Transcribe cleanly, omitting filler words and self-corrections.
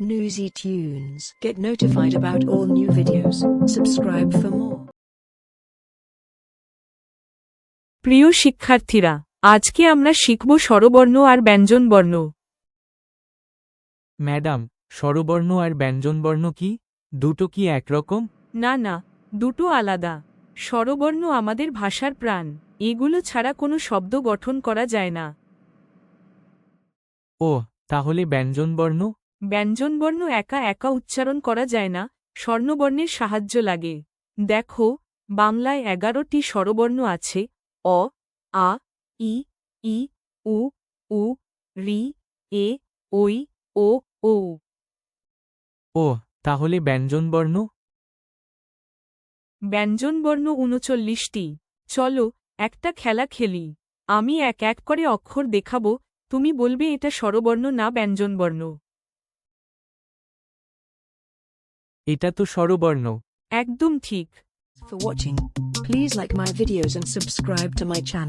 Newsy Tunes. Get notified about all new videos. Subscribe for more. প্রিয় শিক্ষার্থীরা, আজকে আমরা শিখব স্বরবর্ণ আর ব্যঞ্জনবর্ণ। ম্যাডাম, স্বরবর্ণ আর ব্যঞ্জনবর্ণ কি? দুটো কি একরকম? না না, দুটো আলাদা। স্বরবর্ণ আমাদের ভাষার প্রাণ, এগুলো ছাড়া কোনো শব্দ গঠন করা যায় না। ও, তাহলে ব্যঞ্জনবর্ণ? ব্যঞ্জনবর্ণ একা একা উচ্চারণ করা যায় না, স্বর্ণবর্ণের সাহায্য লাগে। দেখো, বাংলায় 11টি স্বরবর্ণ আছে: অ, আ, ই, ই, উ, উ, ঋ, এ, ঐ, ও, ঔ। ও, তাহলে ব্যঞ্জনবর্ণ? ব্যঞ্জনবর্ণ 39টি। চলো, একটা খেলা খেলি। আমি এক এক করে অক্ষর দেখাবো, তুমি বলবে এটা স্বরবর্ণ না ব্যঞ্জনবর্ণ। এটা তো স্বরবর্ণ। একদম ঠিক। For watching, please like my videos and subscribe to my channel.